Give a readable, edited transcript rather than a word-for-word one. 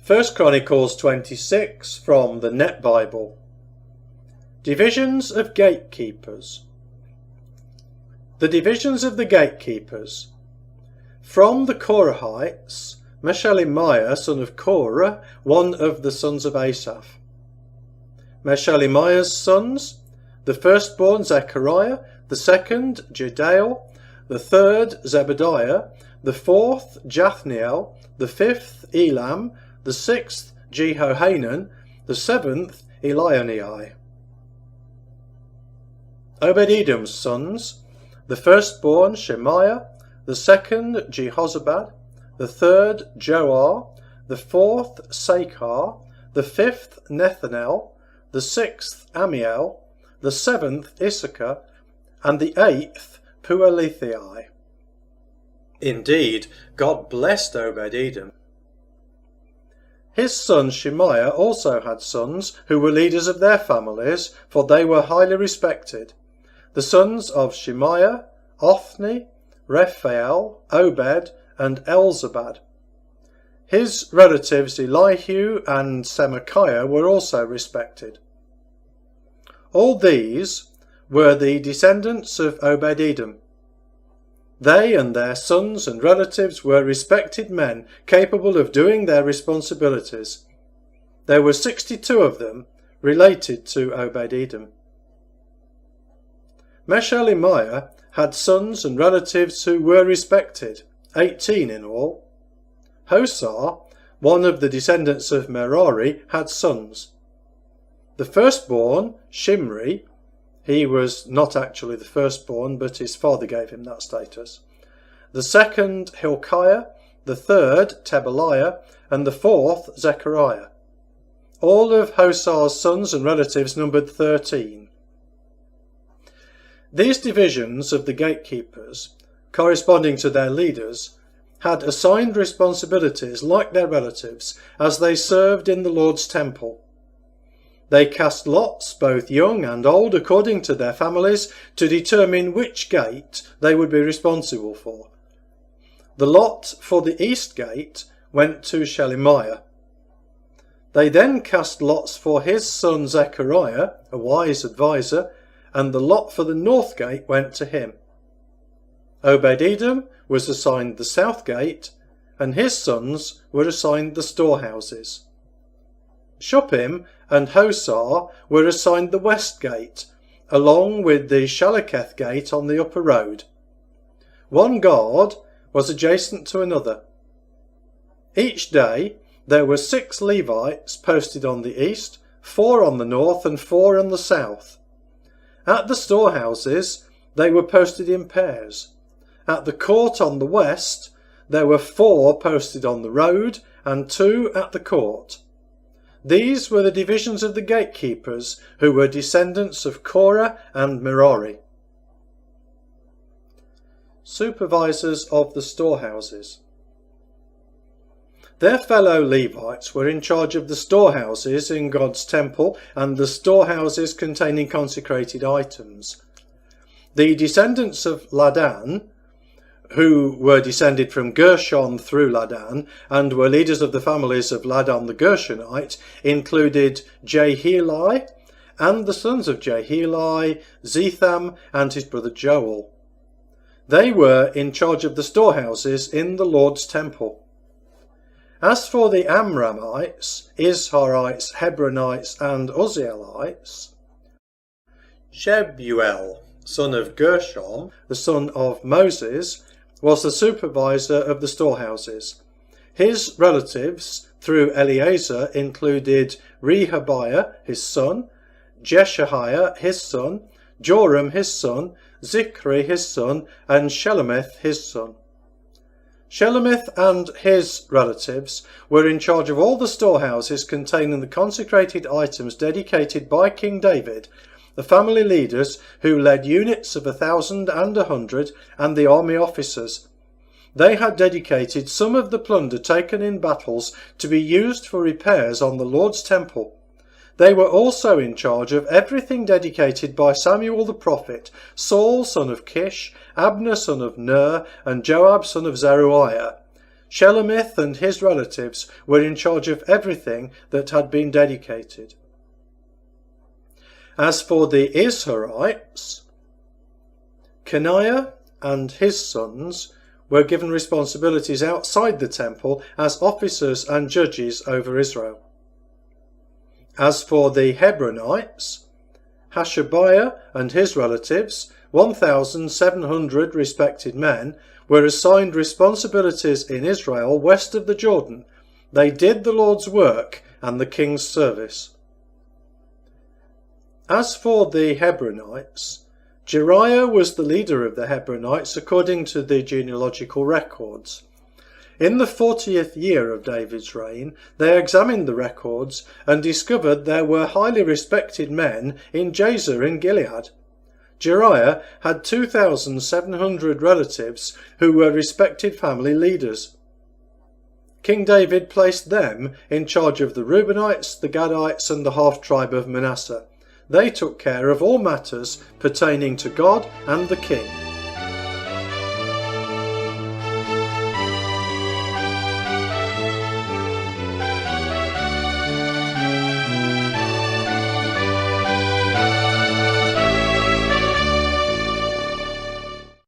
1Chronicles 26 from the Net Bible. Divisions of Gatekeepers. The divisions of the gatekeepers. From the Korahites, Meshelemiah son of Korah, one of the sons of Asaph. Meshelemiah's sons, the firstborn Zechariah, the second Jediel, the third Zebediah, the fourth Jathniel, the fifth Elam, the sixth Jehohanan, the seventh Elionai. Obed-Edom's sons, the firstborn Shemaiah, the second Jehozabad, the third Joah, the fourth Sakar, the fifth Nethanel, the sixth Amiel, the seventh Issachar, and the eighth Puelethai. Indeed, God blessed Obed-Edom. His son Shemaiah also had sons who were leaders of their families, for they were highly respected. The sons of Shemaiah, Othni, Rephael, Obed, and Elzabad. His relatives Elihu and Semachiah were also respected. All these were the descendants of Obed-Edom. They and their sons and relatives were respected men capable of doing their responsibilities. There were 62 of them related to Obed-Edom. Meshelemiah had sons and relatives who were respected, 18 in all. Hosah, one of the descendants of Merari, had sons. The firstborn, Shimri, he was not actually the firstborn, but his father gave him that status. The second, Hilkiah, the third, Tebaliah, and the fourth, Zechariah. All of Hosah's sons and relatives numbered 13. These divisions of the gatekeepers, corresponding to their leaders, had assigned responsibilities like their relatives as they served in the Lord's temple. They cast lots, both young and old, according to their families, to determine which gate they would be responsible for. The lot for the east gate went to Shelemiah. They then cast lots for his son Zechariah, a wise adviser, and the lot for the north gate went to him. Obed-Edom was assigned the south gate, and his sons were assigned the storehouses. Shuppim and Hosah were assigned the west gate, along with the Shalaketh gate on the upper road. One guard was adjacent to another. Each day there were 6 Levites posted on the east, 4 on the north and 4 on the south. At the storehouses they were posted in pairs. At the court on the west there were 4 posted on the road and 2 at the court. These were the divisions of the gatekeepers who were descendants of Korah and Merari. Supervisors of the storehouses. Their fellow Levites were in charge of the storehouses in God's temple and the storehouses containing consecrated items. The descendants of Ladan, who were descended from Gershon through Ladan and were leaders of the families of Ladan the Gershonite, included Jeheli and the sons of Jeheli, Zetham and his brother Joel. They were in charge of the storehouses in the Lord's temple. As for the Amramites, Izharites, Hebronites and Uzzielites, Shebuel, son of Gershom, the son of Moses, was the supervisor of the storehouses. His relatives through Eleazar included Rehabiah, his son, Jeshahiah, his son, Joram, his son, Zichri, his son, and Shelomith, his son. Shelomith and his relatives were in charge of all the storehouses containing the consecrated items dedicated by King David, the family leaders who led units of 1,000 and 100, and the army officers. They had dedicated some of the plunder taken in battles to be used for repairs on the Lord's temple. They were also in charge of everything dedicated by Samuel the prophet, Saul son of Kish, Abner son of Ner, and Joab son of Zeruiah. Shelomith and his relatives were in charge of everything that had been dedicated. As for the Israelites, Kenaiah and his sons were given responsibilities outside the temple as officers and judges over Israel. As for the Hebronites, Hashabiah and his relatives, 1,700 respected men, were assigned responsibilities in Israel west of the Jordan. They did the Lord's work and the king's service. As for the Hebronites, Jeriah was the leader of the Hebronites according to the genealogical records. In the 40th year of David's reign, they examined the records and discovered there were highly respected men in Jazer in Gilead. Jeriah had 2,700 relatives who were respected family leaders. King David placed them in charge of the Reubenites, the Gadites, and the half-tribe of Manasseh. They took care of all matters pertaining to God and the king.